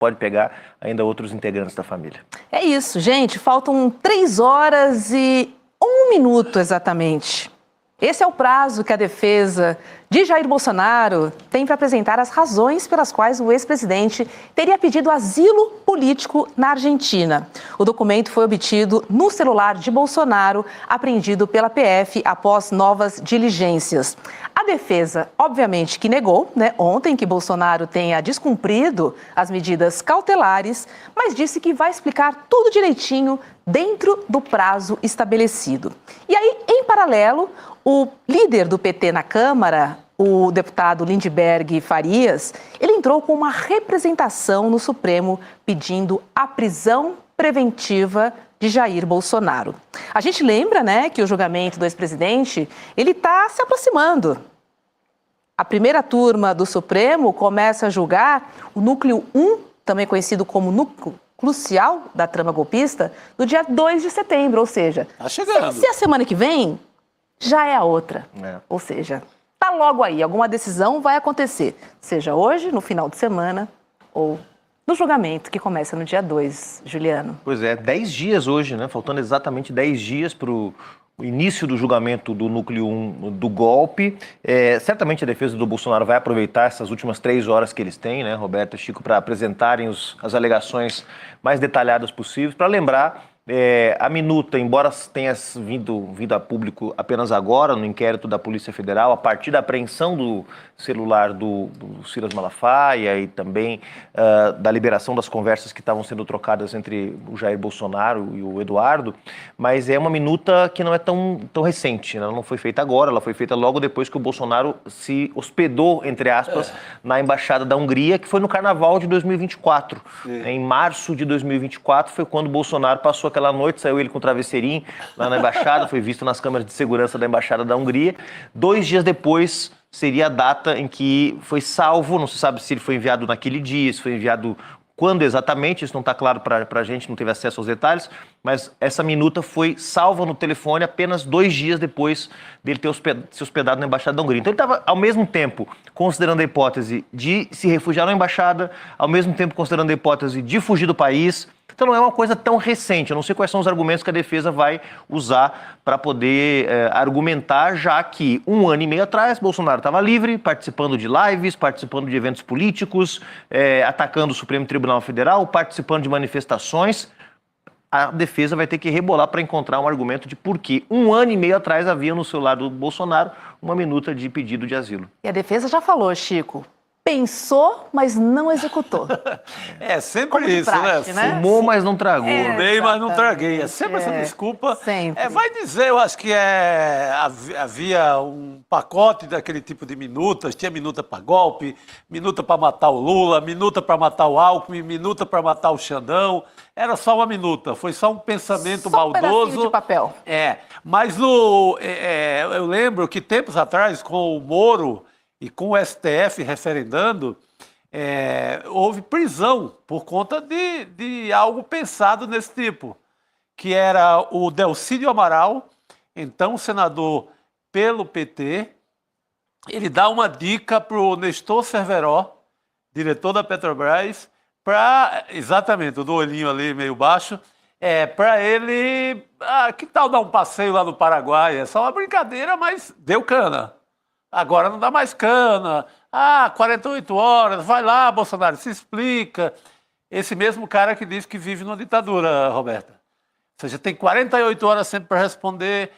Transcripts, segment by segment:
pode pegar ainda outros integrantes da família. É isso, gente. Faltam 3 horas e 1 minuto exatamente. Esse é o prazo que a defesa de Jair Bolsonaro tem para apresentar as razões pelas quais o ex-presidente teria pedido asilo político na Argentina. O documento foi obtido no celular de Bolsonaro, apreendido pela PF após novas diligências. A defesa, obviamente, que negou, ontem que Bolsonaro tenha descumprido as medidas cautelares, mas disse que vai explicar tudo direitinho dentro do prazo estabelecido. E aí, em paralelo, o líder do PT na Câmara, o deputado Lindbergh Farias, ele entrou com uma representação no Supremo pedindo a prisão preventiva de Jair Bolsonaro. A gente lembra, que o julgamento do ex-presidente, ele está se aproximando. A primeira turma do Supremo começa a julgar o núcleo 1, também conhecido como núcleo crucial da trama golpista, no dia 2 de setembro, ou seja, tá chegando. Se a semana que vem, já é a outra. Ou seja, tá logo aí, alguma decisão vai acontecer, seja hoje, no final de semana, ou no julgamento que começa no dia 2, Juliano. Pois é, 10 dias hoje, faltando exatamente 10 dias para o início do julgamento do núcleo 1 do golpe. Certamente a defesa do Bolsonaro vai aproveitar essas últimas 3 horas que eles têm, Roberto e Chico, para apresentarem as alegações mais detalhadas possíveis, para lembrar a minuta, embora tenha vindo a público apenas agora, no inquérito da Polícia Federal, a partir da apreensão do celular do Silas Malafaia e também da liberação das conversas que estavam sendo trocadas entre o Jair Bolsonaro e o Eduardo, mas é uma minuta que não é tão recente, ela não foi feita agora, ela foi feita logo depois que o Bolsonaro se hospedou, entre aspas, na Embaixada da Hungria, que foi no Carnaval de 2024. Em março de 2024 foi quando o Bolsonaro passou aquela noite, saiu ele com o travesseirinho lá na Embaixada, foi visto nas câmeras de segurança da Embaixada da Hungria. 2 dias depois seria a data em que foi salvo, não se sabe se ele foi enviado naquele dia, se foi enviado quando exatamente, isso não está claro para a gente, não teve acesso aos detalhes, mas essa minuta foi salva no telefone apenas 2 dias depois dele ter se hospedado na Embaixada da Hungria. Então ele estava, ao mesmo tempo, considerando a hipótese de se refugiar na Embaixada, ao mesmo tempo considerando a hipótese de fugir do país. Então não é uma coisa tão recente, eu não sei quais são os argumentos que a defesa vai usar para poder argumentar, já que 1 ano e meio atrás Bolsonaro estava livre, participando de lives, participando de eventos políticos, atacando o Supremo Tribunal Federal, participando de manifestações. A defesa vai ter que rebolar para encontrar um argumento de por que 1 ano e meio atrás havia no celular do Bolsonaro uma minuta de pedido de asilo. E a defesa já falou, Chico, pensou, mas não executou. Sempre como isso, prática, né? Fumou, mas não tragou. Fumei, mas não traguei. É sempre essa desculpa. Sempre. Vai dizer, eu acho que havia um pacote daquele tipo de minutas. Tinha minuta para golpe, minuta para matar o Lula, minuta para matar o Alckmin, minuta para matar o Xandão. Era só uma minuta, foi só um pensamento maldoso. De papel. Mas eu lembro que tempos atrás, com o Moro e com o STF referendando, houve prisão por conta de algo pensado nesse tipo, que era o Delcídio Amaral, então senador pelo PT, ele dá uma dica para o Nestor Cerveró, diretor da Petrobras, exatamente, o do olhinho ali meio baixo, para ele, que tal dar um passeio lá no Paraguai? É só uma brincadeira, mas deu cana. Agora não dá mais cana. 48 horas, vai lá, Bolsonaro, se explica. Esse mesmo cara que diz que vive numa ditadura, Roberta. Ou seja, tem 48 horas sempre para responder.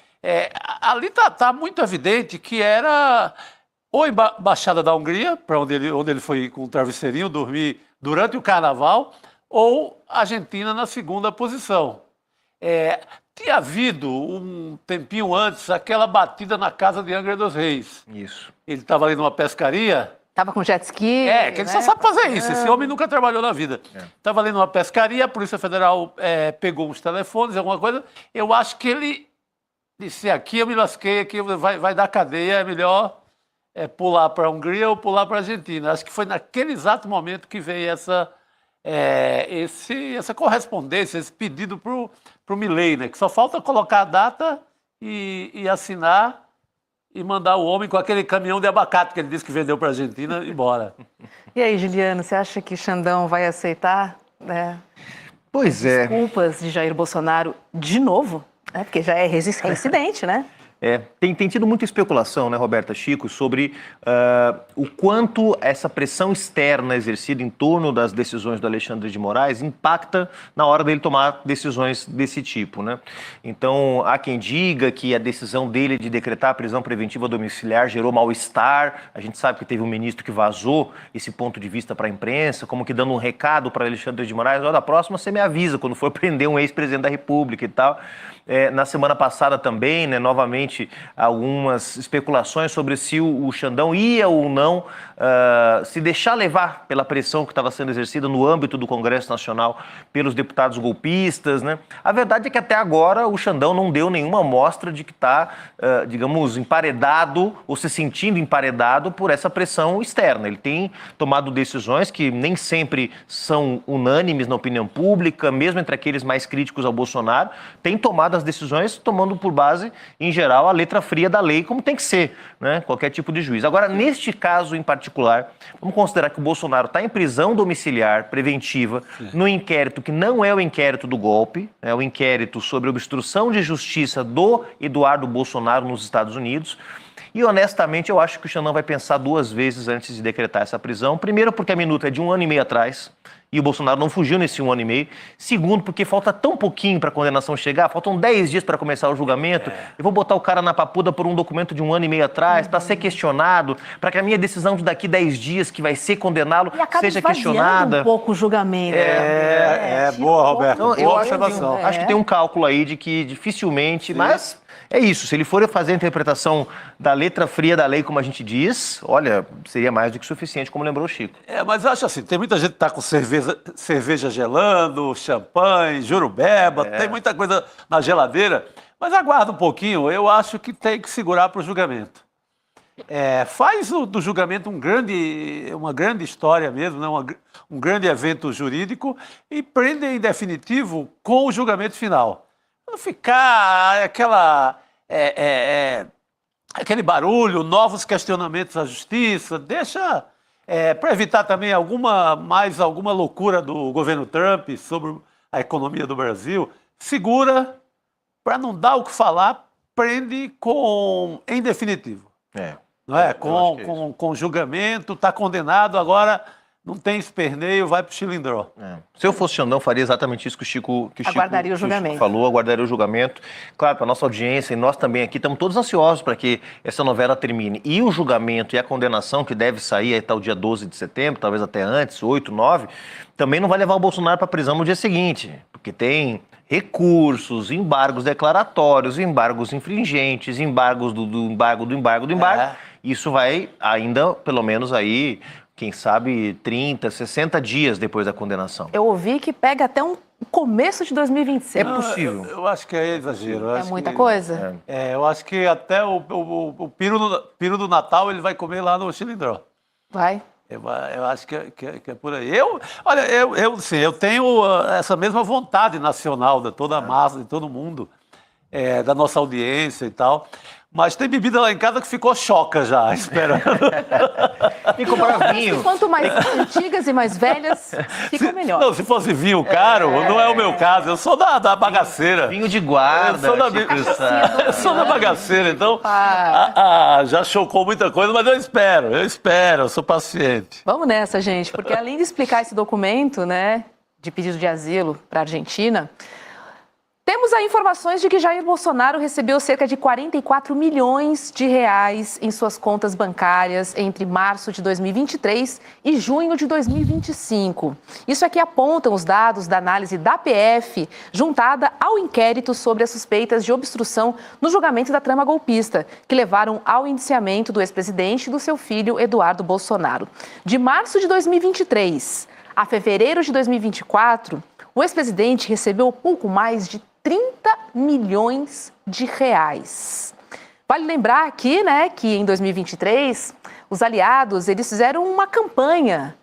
Ali tá muito evidente que era ou a Embaixada da Hungria, para onde ele foi com o travesseirinho dormir durante o Carnaval, ou a Argentina na segunda posição. Tinha havido, um tempinho antes, aquela batida na casa de Angra dos Reis. Isso. Ele estava ali numa pescaria. Estava com jet ski. Que ele só sabe fazer isso. Esse homem nunca trabalhou na vida. Estava ali numa pescaria, a Polícia Federal pegou uns telefones, alguma coisa. Eu acho que ele disse, aqui eu me lasquei, aqui vai dar cadeia, é melhor pular para a Hungria ou pular para a Argentina. Acho que foi naquele exato momento que veio essa correspondência, esse pedido para o Milei, né? Que só falta colocar a data e assinar e mandar o homem com aquele caminhão de abacate que ele disse que vendeu para a Argentina embora. E aí, Juliano, você acha que Xandão vai aceitar, né, Pois é. desculpas de Jair Bolsonaro de novo? Porque já é reincidente, né? Tem tido muita especulação, né, Roberta, Chico, sobre o quanto essa pressão externa exercida em torno das decisões do Alexandre de Moraes impacta na hora dele tomar decisões desse tipo, né? Então, há quem diga que a decisão dele de decretar a prisão preventiva domiciliar gerou mal-estar. A gente sabe que teve um ministro que vazou esse ponto de vista para a imprensa, como que dando um recado para Alexandre de Moraes: olha, da próxima você me avisa quando for prender um ex-presidente da República e tal. Na semana passada também, né, novamente, algumas especulações sobre se o Xandão ia ou não se deixar levar pela pressão que estava sendo exercida no âmbito do Congresso Nacional pelos deputados golpistas, né? A verdade é que até agora o Xandão não deu nenhuma amostra de que está, digamos, emparedado ou se sentindo emparedado por essa pressão externa. Ele tem tomado decisões que nem sempre são unânimes na opinião pública, mesmo entre aqueles mais críticos ao Bolsonaro, tem tomado as decisões tomando por base, em geral, a letra fria da lei, como tem que ser, né? Qualquer tipo de juiz. Agora, neste caso em particular, vamos considerar que o Bolsonaro está em prisão domiciliar preventiva no inquérito que não é o inquérito do golpe, é o inquérito sobre obstrução de justiça do Eduardo Bolsonaro nos Estados Unidos. E, honestamente, eu acho que o Xandão vai pensar duas vezes antes de decretar essa prisão. Primeiro, porque a minuta é de 1 ano e meio atrás, e o Bolsonaro não fugiu nesse 1 ano e meio. Segundo, porque falta tão pouquinho para a condenação chegar, faltam 10 dias para começar o julgamento. Eu vou botar o cara na papuda por um documento de 1 ano e meio atrás, para ser questionado, para que a minha decisão de daqui 10 dias, que vai ser condená-lo, seja questionada. Um pouco o julgamento. Boa, Roberto. Então, Boa observação. Acho que tem um cálculo aí de que dificilmente, mas é isso. Se ele for fazer a interpretação da letra fria da lei, como a gente diz, olha, seria mais do que suficiente, como lembrou o Chico. Mas eu acho assim, tem muita gente que está com cerveja gelando, champanhe, jurubeba, tem muita coisa na geladeira, mas aguarda um pouquinho, eu acho que tem que segurar para o julgamento. Faz do julgamento uma grande história mesmo, né? Um grande evento jurídico e prende em definitivo com o julgamento final. Não ficar aquele barulho, novos questionamentos à justiça, deixa para evitar também alguma loucura do governo Trump sobre a economia do Brasil, segura para não dar o que falar, prende em definitivo. Não é? Com julgamento, está condenado, agora não tem esperneio, vai para o chilindró. Se eu fosse Xandão, faria exatamente isso que o Chico Aguardaria o julgamento. Falou, aguardaria o julgamento. Claro, para a nossa audiência e nós também aqui estamos todos ansiosos para que essa novela termine. E o julgamento e a condenação que deve sair até o dia 12 de setembro, talvez até antes, 8, 9, também não vai levar o Bolsonaro para a prisão no dia seguinte, porque tem recursos, embargos declaratórios, embargos infringentes, embargos do embargo. Isso vai ainda, pelo menos aí, quem sabe 30, 60 dias depois da condenação. Eu ouvi que pega até um começo de 2026. É possível. Eu acho que é exagero. É muita coisa? Eu acho que até o peru do Natal ele vai comer lá no chilindró. Vai? Eu acho que é por aí. Eu tenho essa mesma vontade nacional de toda a massa, de todo mundo, da nossa audiência e tal. Mas tem bebida lá em casa que ficou choca já, esperando. E comprar vinho. Quanto mais antigas e mais velhas, fica melhor. Não, se fosse vinho caro, não é o meu caso. Eu sou da bagaceira. Vinho de guarda. Eu sou da bagaceira, então já chocou muita coisa, mas eu espero, eu sou paciente. Vamos nessa, gente, porque além de explicar esse documento, né, de pedido de asilo para a Argentina, temos aí informações de que Jair Bolsonaro recebeu cerca de 44 milhões de reais em suas contas bancárias entre março de 2023 e junho de 2025. Isso aqui apontam os dados da análise da PF juntada ao inquérito sobre as suspeitas de obstrução no julgamento da trama golpista, que levaram ao indiciamento do ex-presidente e do seu filho Eduardo Bolsonaro. De março de 2023 a fevereiro de 2024, o ex-presidente recebeu pouco mais de 30 milhões de reais. Vale lembrar aqui, né, que em 2023, os aliados, eles fizeram uma campanha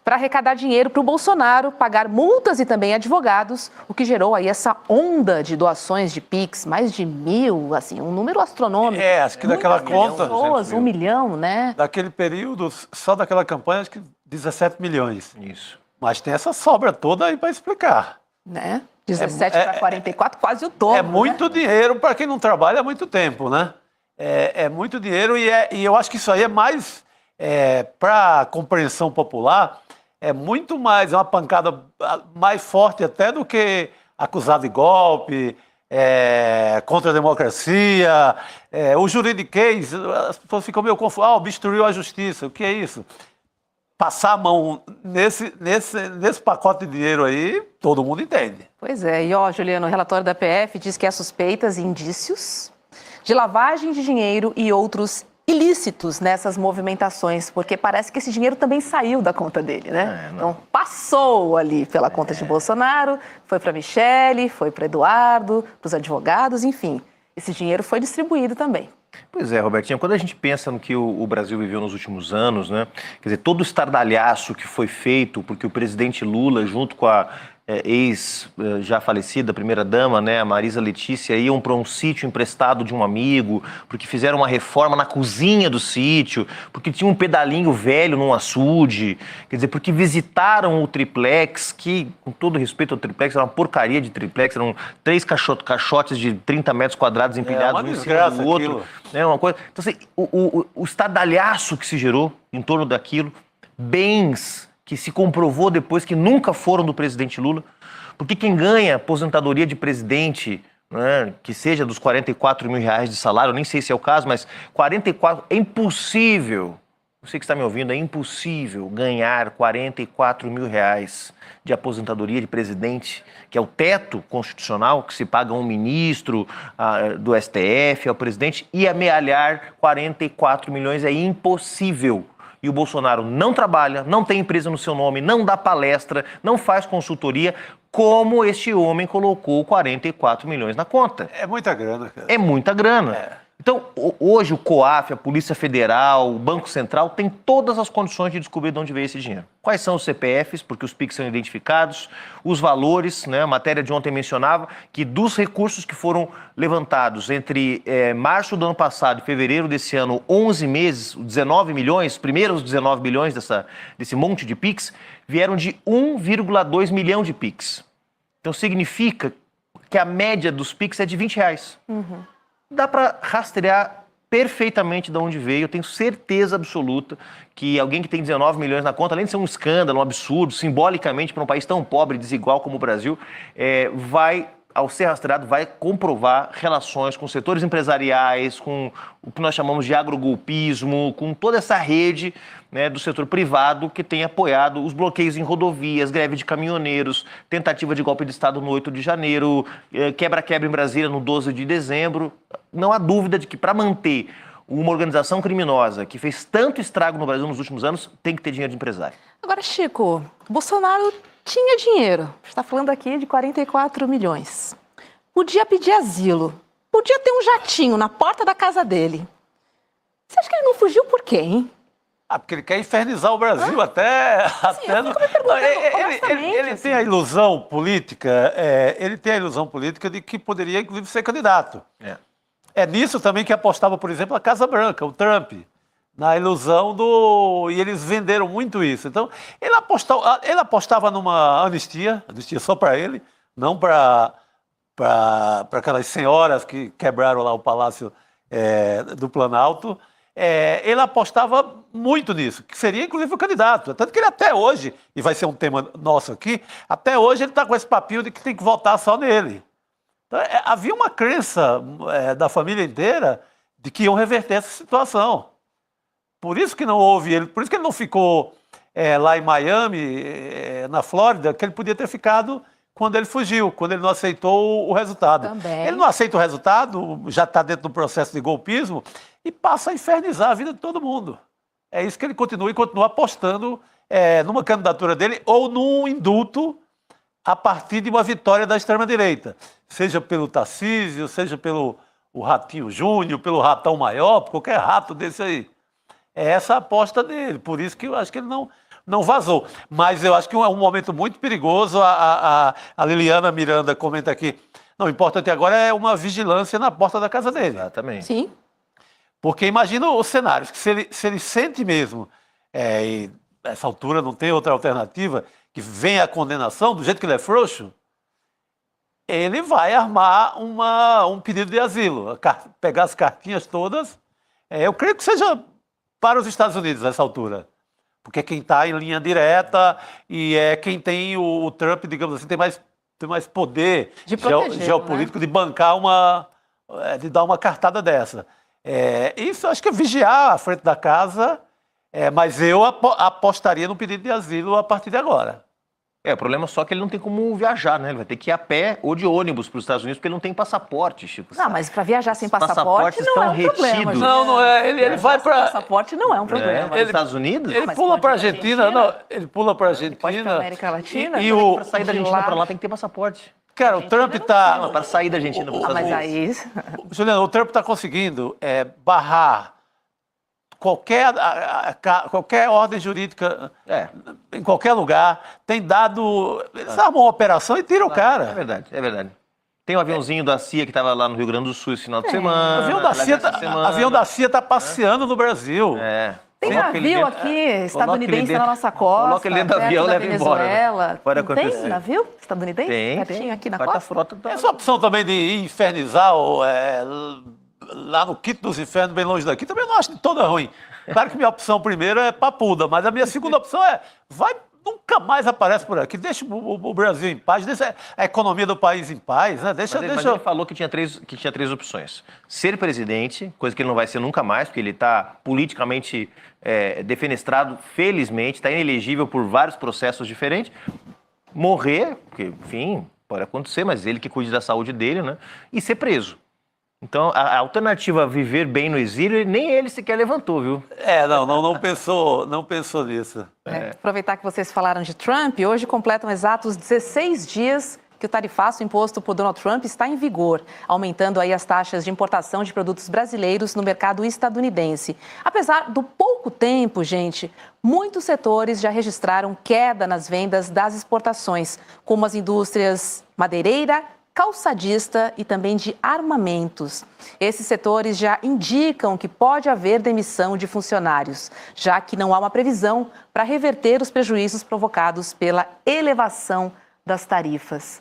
para arrecadar dinheiro para o Bolsonaro, pagar multas e também advogados, o que gerou aí essa onda de doações de Pix, mais de 1.000, assim, um número astronômico. Acho que daquela conta... Pessoas, 1 milhão, né? Daquele período, só daquela campanha, acho que 17 milhões. Isso. Mas tem essa sobra toda aí para explicar. Né? 17 para 44, quase o dobro. É muito dinheiro para quem não trabalha há muito tempo, né? É muito dinheiro e eu acho que isso aí é mais, para a compreensão popular, é muito mais, é uma pancada mais forte até do que acusado de golpe, contra a democracia, o juridiquês, as pessoas ficam meio confusas, obstruiu a justiça, o que é isso? Passar a mão nesse pacote de dinheiro aí, todo mundo entende. Pois é, e Juliano, o relatório da PF diz que há suspeitas e indícios de lavagem de dinheiro e outros ilícitos nessas movimentações, porque parece que esse dinheiro também saiu da conta dele, né? Então, passou ali pela conta de Bolsonaro, foi para Michele, foi para Eduardo, para os advogados, enfim. Esse dinheiro foi distribuído também. Pois é, Robertinho, quando a gente pensa no que o Brasil viveu nos últimos anos, né? Quer dizer, todo o estardalhaço que foi feito porque o presidente Lula, junto com a já falecida primeira-dama, né, a Marisa Letícia, iam para um sítio emprestado de um amigo, porque fizeram uma reforma na cozinha do sítio, porque tinha um pedalinho velho num açude, quer dizer, porque visitaram o triplex, que, com todo respeito ao triplex, era uma porcaria de triplex, eram 3 caixotes de 30 metros quadrados empilhados um em cima do outro. Né, uma coisa. Então, assim, o estardalhaço que se gerou em torno daquilo, bens que se comprovou depois que nunca foram do presidente Lula, porque quem ganha aposentadoria de presidente, né, que seja dos 44 mil reais de salário, nem sei se é o caso, mas 44, é impossível, você que está me ouvindo, é impossível ganhar 44 mil reais de aposentadoria de presidente, que é o teto constitucional que se paga a um ministro do STF, ao presidente, e amealhar 44 milhões é impossível. E o Bolsonaro não trabalha, não tem empresa no seu nome, não dá palestra, não faz consultoria, como este homem colocou 44 milhões na conta. É muita grana, cara. É muita grana. Então, hoje o COAF, a Polícia Federal, o Banco Central tem todas as condições de descobrir de onde veio esse dinheiro. Quais são os CPFs, porque os PIX são identificados, os valores, né? A matéria de ontem mencionava que dos recursos que foram levantados entre março do ano passado e fevereiro desse ano, 11 meses, 19 milhões, primeiros 19 milhões desse monte de PIX, vieram de 1,2 milhão de PIX. Então significa que a média dos PIX é de R$20. Dá para rastrear perfeitamente de onde veio. Eu tenho certeza absoluta que alguém que tem 19 milhões na conta, além de ser um escândalo, um absurdo, simbolicamente para um país tão pobre e desigual como o Brasil, vai, ao ser rastreado, vai comprovar relações com setores empresariais, com o que nós chamamos de agrogolpismo, com toda essa rede, né, do setor privado que tem apoiado os bloqueios em rodovias, greve de caminhoneiros, tentativa de golpe de Estado no 8 de janeiro, quebra-quebra em Brasília no 12 de dezembro. Não há dúvida de que para manter uma organização criminosa que fez tanto estrago no Brasil nos últimos anos, tem que ter dinheiro de empresário. Agora, Chico, Bolsonaro tinha dinheiro, está falando aqui de 44 milhões. Podia pedir asilo, podia ter um jatinho na porta da casa dele. Você acha que ele não fugiu por quê, hein? Porque ele quer infernizar o Brasil até... Sim, eu fico me perguntando, ele tem a ilusão política, de que poderia, inclusive, ser candidato. É nisso também que apostava, por exemplo, a Casa Branca, o Trump, na ilusão do... E eles venderam muito isso. Então, ele apostava numa anistia só para ele, não para aquelas senhoras que quebraram lá o Palácio do Planalto. Ele apostava muito nisso, que seria inclusive o candidato. Tanto que ele até hoje, e vai ser um tema nosso aqui, até hoje ele está com esse papinho de que tem que votar só nele. Então, havia uma crença da família inteira de que iam reverter essa situação. Por isso que não houve ele, por isso que ele não ficou lá em Miami, na Flórida, que ele podia ter ficado quando ele fugiu, quando ele não aceitou o resultado. Também. Ele não aceita o resultado, já está dentro do processo de golpismo e passa a infernizar a vida de todo mundo. É isso que ele continua apostando numa candidatura dele ou num indulto a partir de uma vitória da extrema-direita. Seja pelo Tarcísio, seja pelo Ratinho Júnior, pelo Ratão Maior, qualquer rato desse aí. É essa a aposta dele. Por isso que eu acho que ele não... não vazou. Mas eu acho que é um momento muito perigoso. A Liliana Miranda comenta aqui, não, o importante agora é uma vigilância na porta da casa dele. Exatamente. Sim. Porque imagina os cenários, que se ele sente mesmo, e nessa altura não tem outra alternativa, que vem a condenação, do jeito que ele é frouxo, ele vai armar um pedido de asilo, pegar as cartinhas todas. Eu creio que seja para os Estados Unidos nessa altura. Porque é quem está em linha direta e é quem tem o Trump, digamos assim, tem mais poder De proteger, geopolítico, de bancar de dar uma cartada dessa. Isso acho que é vigiar à frente da casa, mas eu apostaria no pedido de asilo a partir de agora. O problema é só que ele não tem como viajar, né? Ele vai ter que ir a pé ou de ônibus para os Estados Unidos, porque ele não tem passaporte, Chico. Não, mas para viajar sem Os passaporte passaportes não é um estão problema. retidos. Juliano. Não é. Ele vai para... Passaporte não é um problema. Para os Estados Unidos? Ele mas pula pode para a ir pra Argentina, Argentina. não, ele pula para a Argentina. Pode ir para América Latina. Para sair da Argentina para lá tem que ter passaporte. Cara, o Trump está... Não, para sair da Argentina para os Ah, Estados mas Unidos. aí... Juliano, o Trump está conseguindo barrar qualquer ordem jurídica em qualquer lugar. Tem dado... Eles armam uma operação e tiram o cara. É verdade, é verdade. Tem um aviãozinho da CIA que estava lá no Rio Grande do Sul esse final de semana. O avião da CIA está passeando no Brasil. Tem navio aqui estadunidense na nossa costa. Coloca ele dentro do avião e leva embora. Né? Pode acontecer. Tem navio estadunidense? Pertinho aqui na costa? Frota tá... Essa opção também de infernizar lá no quinto dos infernos, bem longe daqui, também não acho de toda ruim. Claro que minha opção primeira é papuda, mas a minha segunda opção nunca mais aparece por aqui. Deixa o Brasil em paz, deixa a economia do país em paz, né? Mas ele falou que tinha três opções. Ser presidente, coisa que ele não vai ser nunca mais, porque ele está politicamente defenestrado, felizmente, está inelegível por vários processos diferentes. Morrer, porque, enfim, pode acontecer, mas ele que cuide da saúde dele, né? E ser preso. Então, a alternativa a viver bem no exílio, nem ele sequer levantou, viu? Não pensou nisso. Aproveitar que vocês falaram de Trump, hoje completam exatos 16 dias que o tarifaço imposto por Donald Trump está em vigor, aumentando aí as taxas de importação de produtos brasileiros no mercado estadunidense. Apesar do pouco tempo, gente, muitos setores já registraram queda nas vendas das exportações, como as indústrias madeireira, calçadista e também de armamentos. Esses setores já indicam que pode haver demissão de funcionários, já que não há uma previsão para reverter os prejuízos provocados pela elevação das tarifas.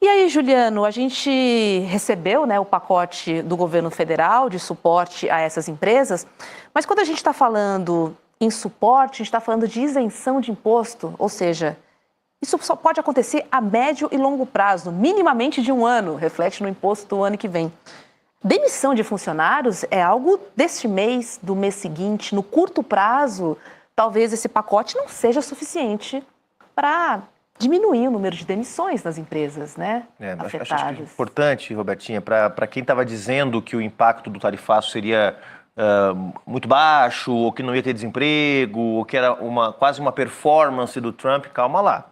E aí, Juliano, a gente recebeu, né, o pacote do governo federal de suporte a essas empresas, mas quando a gente está falando em suporte, a gente está falando de isenção de imposto, ou seja, isso só pode acontecer a médio e longo prazo, minimamente de um ano, reflete no imposto do ano que vem. Demissão de funcionários é algo deste mês, do mês seguinte, no curto prazo, talvez esse pacote não seja suficiente para diminuir o número de demissões nas empresas, né, afetadas. Acho que é importante, Robertinha, para quem estava dizendo que o impacto do tarifaço seria muito baixo, ou que não ia ter desemprego, ou que era quase uma performance do Trump, calma lá.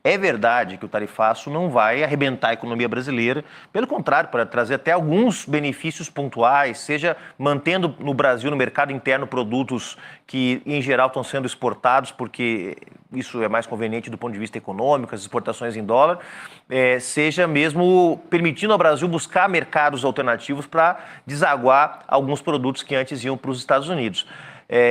É verdade que o tarifaço não vai arrebentar a economia brasileira, pelo contrário, para trazer até alguns benefícios pontuais, seja mantendo no Brasil, no mercado interno, produtos que, em geral, estão sendo exportados, porque isso é mais conveniente do ponto de vista econômico, as exportações em dólar, seja mesmo permitindo ao Brasil buscar mercados alternativos para desaguar alguns produtos que antes iam para os Estados Unidos.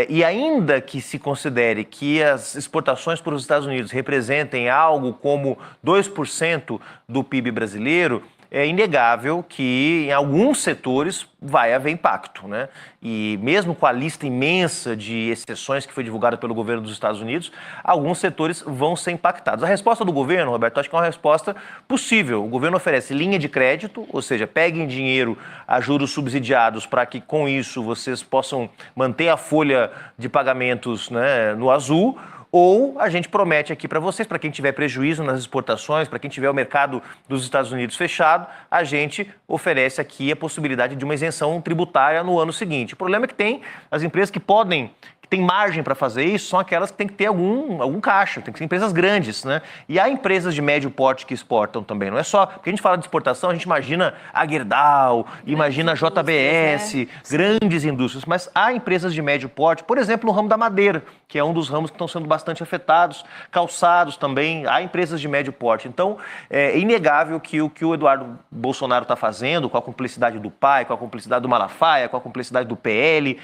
E ainda que se considere que as exportações para os Estados Unidos representem algo como 2% do PIB brasileiro, é inegável que em alguns setores vai haver impacto, né? E mesmo com a lista imensa de exceções que foi divulgada pelo governo dos Estados Unidos, alguns setores vão ser impactados. A resposta do governo, Roberto, acho que é uma resposta possível. O governo oferece linha de crédito, ou seja, peguem dinheiro a juros subsidiados para que com isso vocês possam manter a folha de pagamentos, né, no azul. Ou a gente promete aqui para vocês, para quem tiver prejuízo nas exportações, para quem tiver o mercado dos Estados Unidos fechado, a gente oferece aqui a possibilidade de uma isenção tributária no ano seguinte. O problema é que tem as empresas que têm margem para fazer isso, são aquelas que têm que ter algum caixa, tem que ser empresas grandes, né? E há empresas de médio porte que exportam também, não é só... Porque a gente fala de exportação, a gente imagina a Gerdau, imagina a JBS, grandes indústrias, mas há empresas de médio porte, por exemplo, no ramo da madeira, que é um dos ramos que estão sendo bastante afetados, calçados também, há empresas de médio porte. Então, é inegável que o Eduardo Bolsonaro está fazendo, com a cumplicidade do pai, com a cumplicidade do Malafaia, com a cumplicidade do PL,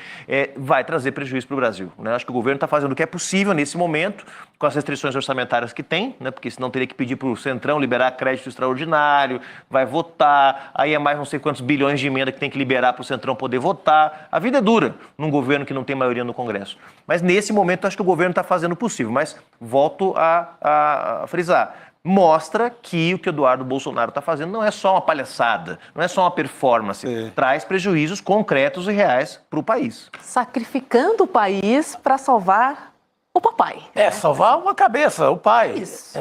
vai trazer prejuízo para o Brasil, né? Acho que o governo está fazendo o que é possível nesse momento, com as restrições orçamentárias que tem, né? Porque senão teria que pedir para o Centrão liberar crédito extraordinário, vai votar, aí é mais não sei quantos bilhões de emenda que tem que liberar para o Centrão poder votar. A vida é dura num governo que não tem maioria no Congresso. Mas nesse momento acho que o governo está fazendo o possível. Mas volto a frisar, mostra que o Eduardo Bolsonaro está fazendo não é só uma palhaçada, não é só uma performance, traz prejuízos concretos e reais para o país. Sacrificando o país para salvar o papai. Salvar uma cabeça, o pai. Isso.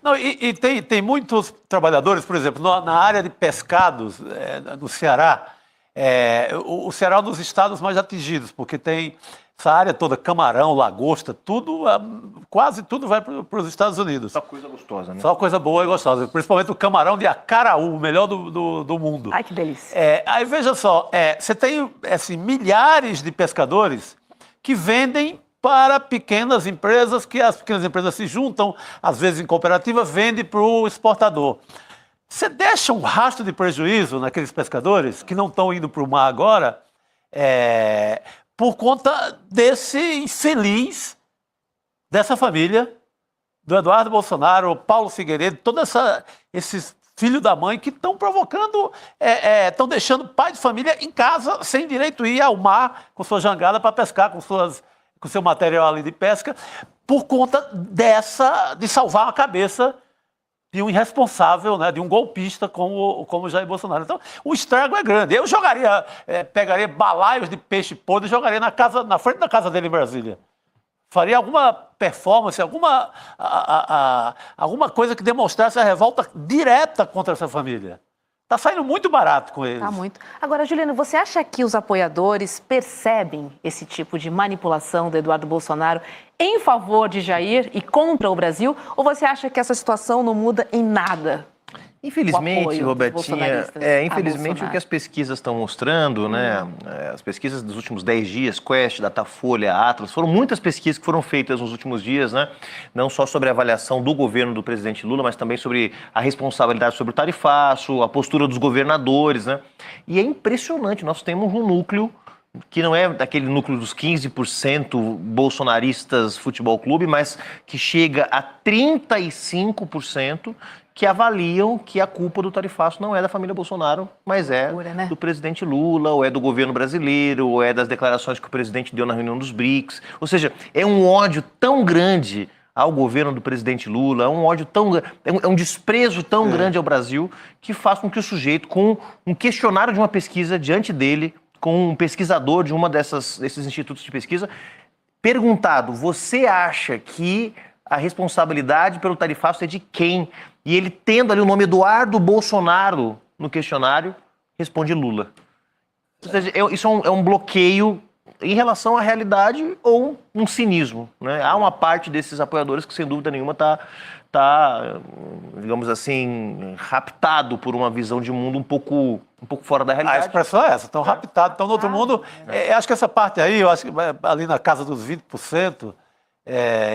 Não, e tem muitos trabalhadores, por exemplo, na área de pescados, no Ceará, o Ceará é um dos estados mais atingidos, porque tem essa área toda, camarão, lagosta, tudo, quase tudo vai para os Estados Unidos. Só coisa gostosa, né? Só coisa boa e gostosa, principalmente o camarão de Acaraú, o melhor do mundo. Ai, que delícia. Aí veja só, você tem assim, milhares de pescadores que vendem para pequenas empresas, que as pequenas empresas se juntam, às vezes em cooperativa, vendem para o exportador. Você deixa um rastro de prejuízo naqueles pescadores que não estão indo para o mar agora, por conta desse infeliz, dessa família, do Eduardo Bolsonaro, Paulo Figueiredo, todos esses filhos da mãe que estão provocando, estão deixando pai de família em casa sem direito a ir ao mar com sua jangada para pescar, com seu material ali de pesca, por conta de salvar a cabeça de um irresponsável, né, de um golpista como Jair Bolsonaro. Então, o estrago é grande. Eu pegaria balaios de peixe podre e jogaria na frente da casa dele em Brasília. Faria alguma performance, alguma coisa que demonstrasse a revolta direta contra essa família. Está saindo muito barato com eles. Tá muito. Agora, Juliano, você acha que os apoiadores percebem esse tipo de manipulação do Eduardo Bolsonaro em favor de Jair e contra o Brasil? Ou você acha que essa situação não muda em nada? Infelizmente, Robertinha, infelizmente o que as pesquisas estão mostrando, né? As pesquisas dos últimos 10 dias, Quest, Datafolha, Atlas, foram muitas pesquisas que foram feitas nos últimos dias, né? Não só sobre a avaliação do governo do presidente Lula, mas também sobre a responsabilidade sobre o tarifaço, a postura dos governadores, né? E é impressionante, nós temos um núcleo que não é daquele núcleo dos 15% bolsonaristas futebol clube, mas que chega a 35% que avaliam que a culpa do tarifaço não é da família Bolsonaro, mas do presidente Lula, ou é do governo brasileiro, ou é das declarações que o presidente deu na reunião dos BRICS. Ou seja, é um ódio tão grande ao governo do presidente Lula, é um desprezo tão grande ao Brasil, que faz com que o sujeito, com um questionário de uma pesquisa diante dele, com um pesquisador de desses institutos de pesquisa, perguntado: você acha que a responsabilidade pelo tarifaço é de quem? E ele, tendo ali o nome Eduardo Bolsonaro no questionário, responde Lula. Ou seja, isso é um bloqueio em relação à realidade ou um cinismo, né? Há uma parte desses apoiadores que, sem dúvida nenhuma, está, digamos assim, raptado por uma visão de mundo um pouco fora da realidade. A expressão é essa, estão raptados, estão no outro mundo. Acho que essa parte aí, eu acho que ali na casa dos 20%,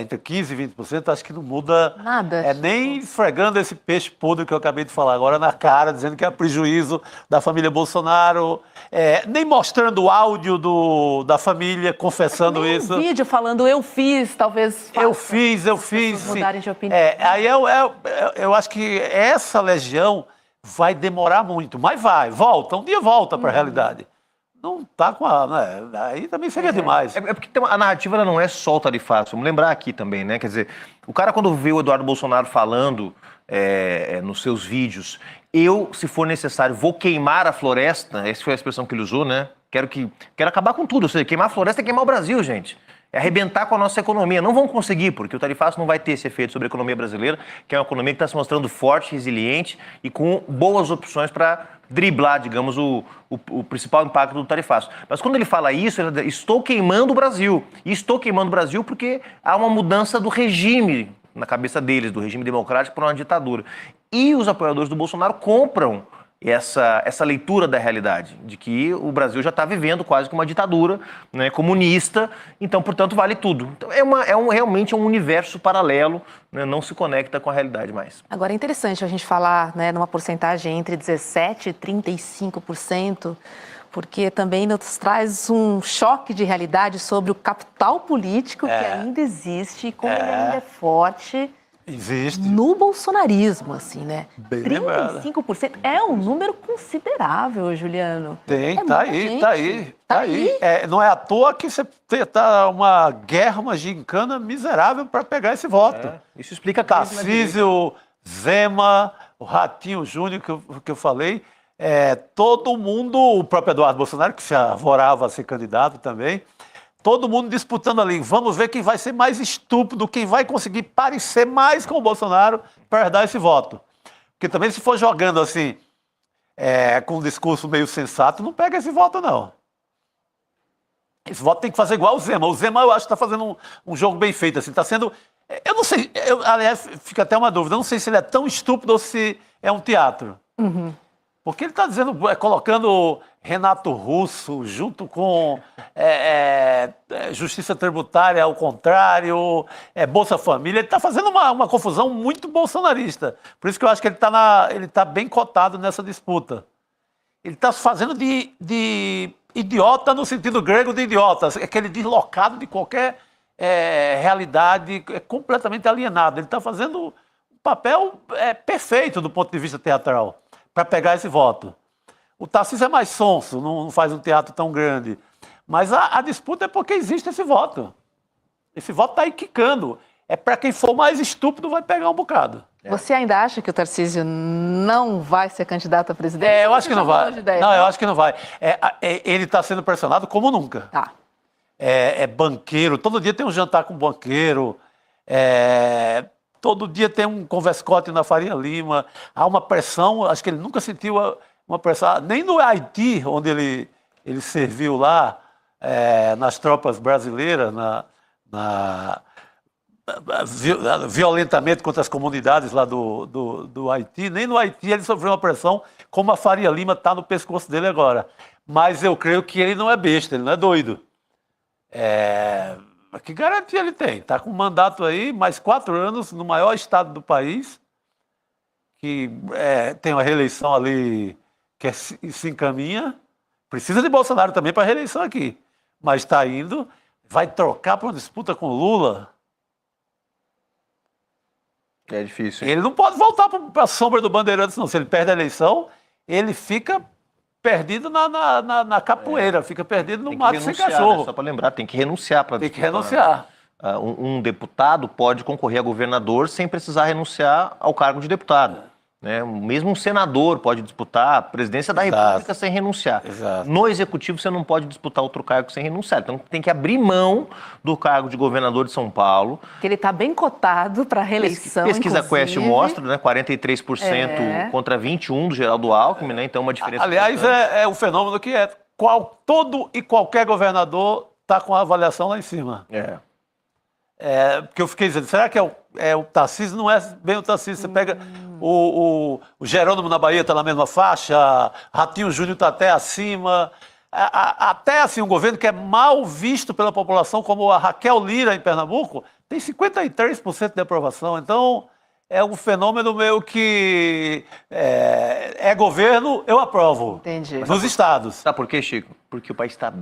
entre 15% e 20%, acho que não muda nada. Nem esfregando esse peixe podre que eu acabei de falar agora na cara, dizendo que é prejuízo da família Bolsonaro, nem mostrando o áudio da família confessando isso. Um vídeo falando eu fiz, talvez faça eu fiz. Mudarem de opinião. Aí eu acho que essa legião vai demorar muito, mas um dia volta para a realidade. Não está com aí também seria demais. Porque a narrativa ela não é só o tarifaço. Vamos lembrar aqui também, né? Quer dizer, o cara, quando vê o Eduardo Bolsonaro falando nos seus vídeos, se for necessário, vou queimar a floresta, essa foi a expressão que ele usou, né? Quero acabar com tudo. Ou seja, queimar a floresta é queimar o Brasil, gente. É arrebentar com a nossa economia. Não vão conseguir, porque o tarifaço não vai ter esse efeito sobre a economia brasileira, que é uma economia que está se mostrando forte, resiliente e com boas opções para driblar, digamos, o principal impacto do tarifaço. Mas quando ele fala isso, ele diz: estou queimando o Brasil. E estou queimando o Brasil porque há uma mudança do regime na cabeça deles, do regime democrático para uma ditadura. E os apoiadores do Bolsonaro compram essa leitura da realidade, de que o Brasil já está vivendo quase que uma ditadura, né, comunista, então, portanto, vale tudo. Então, realmente é um universo paralelo, né, não se conecta com a realidade mais. Agora, é interessante a gente falar, né, numa porcentagem entre 17% e 35%, porque também nos traz um choque de realidade sobre o capital político que ainda existe e como ele ainda é forte. Existe. No bolsonarismo, assim, né? Bem lembrado. 35% é um número considerável, Juliano. Tem, É tá muita aí, gente. tá aí, tá aí. Não é à toa que você tá uma guerra, uma gincana miserável para pegar esse voto. Isso explica a crise na direita. Tarcísio, Zema, o Ratinho Júnior, que eu falei, todo mundo, o próprio Eduardo Bolsonaro, que se arvorava a ser candidato também, todo mundo disputando ali. Vamos ver quem vai ser mais estúpido, quem vai conseguir parecer mais com o Bolsonaro para dar esse voto. Porque também se for jogando assim, com um discurso meio sensato, não pega esse voto, não. Esse voto tem que fazer igual o Zema. O Zema, eu acho que está fazendo um jogo bem feito. Assim, está sendo... Eu não sei, aliás, fica até uma dúvida. Eu não sei se ele é tão estúpido ou se é um teatro. Uhum. Porque ele está dizendo, colocando Renato Russo junto com Justiça Tributária ao contrário, Bolsa Família. Ele está fazendo uma confusão muito bolsonarista. Por isso que eu acho que ele tá bem cotado nessa disputa. Ele está fazendo de idiota no sentido grego de idiota, aquele deslocado de qualquer realidade, completamente alienado. Ele está fazendo um papel perfeito do ponto de vista teatral para pegar esse voto. O Tarcísio é mais sonso, não faz um teatro tão grande. Mas a disputa é porque existe esse voto. Esse voto está aí quicando. É para quem for mais estúpido vai pegar um bocado. Você ainda acha que o Tarcísio não vai ser candidato à presidência? Eu acho que não vai. Não, eu acho que não vai. Ele está sendo pressionado como nunca. Tá. É banqueiro, todo dia tem um jantar com banqueiro. Todo dia tem um converscote na Faria Lima. Há uma pressão, acho que ele nunca sentiu uma pressão, nem no Haiti, onde ele serviu lá, nas tropas brasileiras, violentamente contra as comunidades lá do Haiti. Nem no Haiti ele sofreu uma pressão como a Faria Lima está no pescoço dele agora. Mas eu creio que ele não é besta, ele não é doido. Que garantia ele tem? Está com um mandato aí, mais 4 anos, no maior estado do país, que tem uma reeleição ali que se encaminha. Precisa de Bolsonaro também para a reeleição aqui. Mas está indo, vai trocar para uma disputa com Lula. É difícil. Ele não pode voltar para a sombra do Bandeirantes, não. Se ele perde a eleição, ele fica perdido na capoeira, fica perdido no mato sem cachorro. Né? Só para lembrar, tem que renunciar para Tem que renunciar. Um deputado pode concorrer a governador sem precisar renunciar ao cargo de deputado. Né? Mesmo um senador pode disputar a presidência da República sem renunciar. Exato. No executivo você não pode disputar outro cargo sem renunciar. Então tem que abrir mão do cargo de governador de São Paulo. Que ele está bem cotado para a reeleição. Pesquisa inclusive. Quest mostra, né? 43% contra 21% do Geraldo Alckmin, né? Então uma diferença. Aliás, é um fenômeno que todo e qualquer governador está com a avaliação lá em cima. Porque eu fiquei dizendo, será que o Tarcísio? Não é bem o Tarcísio. Você pega o Jerônimo na Bahia, está na mesma faixa, Ratinho Júnior está até acima. Até assim, um governo que é mal visto pela população, como a Raquel Lira em Pernambuco, tem 53% de aprovação. Então, é um fenômeno meio que governo, eu aprovo. Entendi. Nos estados. Sabe por quê, Chico? Porque o país está bem.